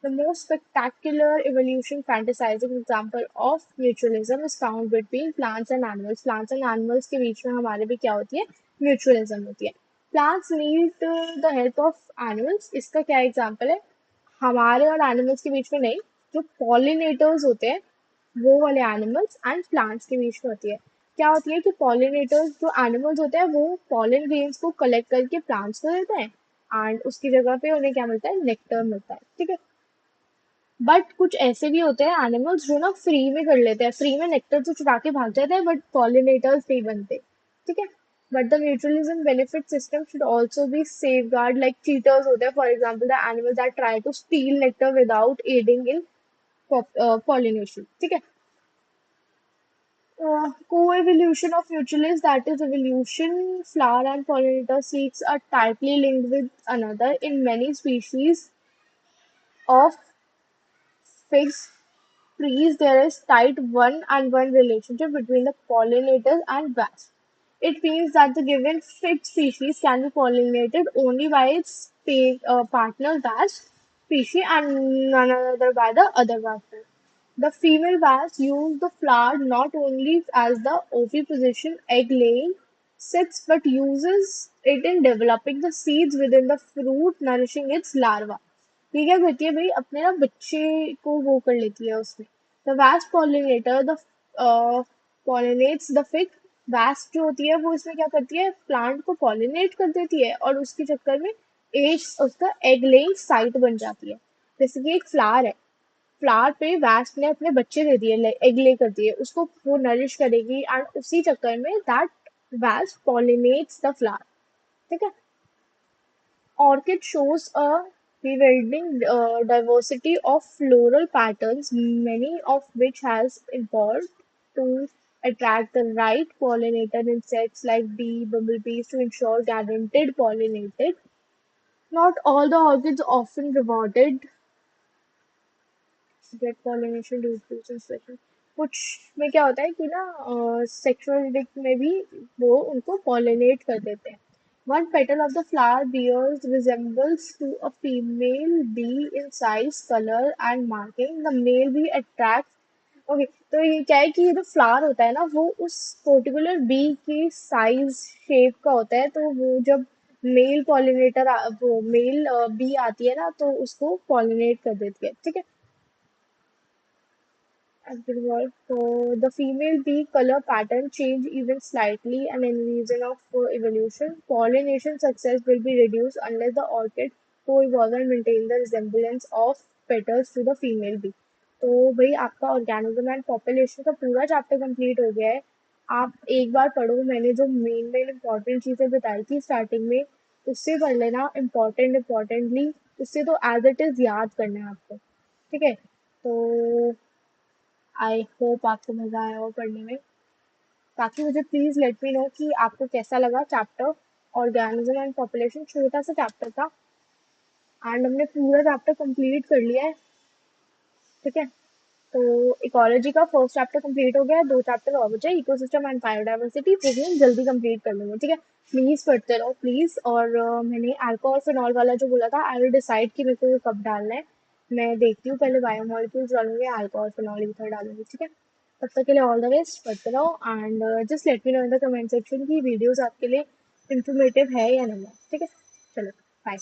The most spectacular evolution fantasizing example of mutualism is found between plants and animals. Plants and animals के बीच में हमारे भी क्या होती है, mutualism होती है। Plants need the help of animals. इसका क्या एग्जाम्पल है, हमारे और एनिमल्स के बीच में नहीं, जो पॉलिनेटर्स होते हैं वो वाले एनिमल्स एंड प्लांट्स के बीच में होती है। क्या होती है कि पॉलिनेटर्स जो एनिमल्स होते हैं वो पॉलिन ग्रेन्स को कलेक्ट करके प्लांट्स को देते हैं एंड उसकी जगह पे उन्हें क्या मिलता है, नेक्टर मिलता है, ठीक है। बट कुछ ऐसे भी होते हैं एनिमल्स जो ना फ्री में कर लेते हैं, फ्री में नेक्टर तो चुरा के भाग जाते हैं बट पॉलिनेटर्स नहीं बनते, ठीक है। But the mutualism benefit system should also be safeguard, like cheaters होते हैं, for example the animals that try to steal nectar without aiding in pollination, ठीक है। Co-evolution of mutualists, that is evolution, flower and pollinator seeds are tightly linked with another. In many species of figs trees, there is tight one-on-one relationship between the pollinators and wasps. It means that the given fig species can be pollinated only by its partner wasp species and none other by the other wasp. The female wasps use the flower not only as the oviposition egg-laying sits but uses it in developing the seeds within the fruit, nourishing its larva. ये क्या करती है भाई, अपने ना बच्चे को वो कर लेती है उसमें। The wasp pollinator the pollinates the fig. Wasp जो होती है वो इसमें क्या करती है, प्लांट को पॉलिनेट कर देती है और उसके चक्कर में एज उसका एग लेइंग साइट बन जाती है। जैसे कि एक फ्लावर है, फ्लावर पे वैस्प ने अपने बच्चे दे दिए, एग ले कर दिए, उसको वो नरिश करेगी एंड उसी चक्कर में दैट वैस्प पॉलिनेट्स द फ्लावर, ठीक है। Orchid shows a bewildering diversity of floral patterns, many of which has evolved to attract the right pollinator insects like bee, bumblebees to ensure guaranteed pollinated. Not all the orchids often rewarded get pollination due to sexual, कुछ में क्या होता है कि ना sexual में भी वो उनको पॉलिनेट कर देते हैं। One petal of the flower bears resembles to a female bee in size colour and marking, the male bee attract. Okay, तो ये क्या है कि ये जो फ्लावर होता है ना वो उस पर्टिकुलर बी की साइज शेप का होता है, तो वो जब मेल पॉलिनेटर वो मेल बी आती है ना तो उसको पॉलिनेट कर देती है, ठीक है। Agrawal. So the female bee color pattern change even slightly and in reason of evolution. Pollination success will be reduced unless the orchid co-evolve and maintain the resemblance of petals to the female bee. तो भाई आपका organism and population का पूरा chapter complete हो गया है। आप एक बार पढ़ो, मैंने जो मेन इंपॉर्टेंट चीज़ें बताई थी स्टार्टिंग में उससे पढ़ लेना, इम्पॉर्टेंटली उससे तो एज इट इज़ याद करना है आपको, ठीक है। तो आई होप आपको मज़ा आया हो पढ़ने में। बाकी मुझे प्लीज़ लेट मी नो कि आपको कैसा लगा चैप्टर ऑर्गेनिज्म एंड पॉपुलेशन। छोटा सा चैप्टर था एंड हमने पूरा चैप्टर कंप्लीट कर लिया है, ठीक है। तो इकोलॉजी का फर्स्ट चैप्टर कंप्लीट हो गया है, 2 चैप्टर और बचे, इकोसिस्टम एंड बायोडाइवर्सिटी, वो भी हम जल्दी कंप्लीट कर लेंगे, ठीक है। प्लीज़ पढ़ते रहो प्लीज़। और मैंने अल्कोहल फिनॉल वाला जो बोला था, आई विल डिसाइड कि मेरे को कब डालना है। मैं देखती हूँ, पहले बायोमोलिक्यूल्स डालूंगी, अल्कोहल फिनॉल ईथर डालूंगी, ठीक है। तब तक के लिए ऑल द बेस्ट, पढ़ते रहो and just let me know in the comment section की वीडियोस आपके लिए इंफॉर्मेटिव है या नहीं है, ठीक है। चलो, बाय।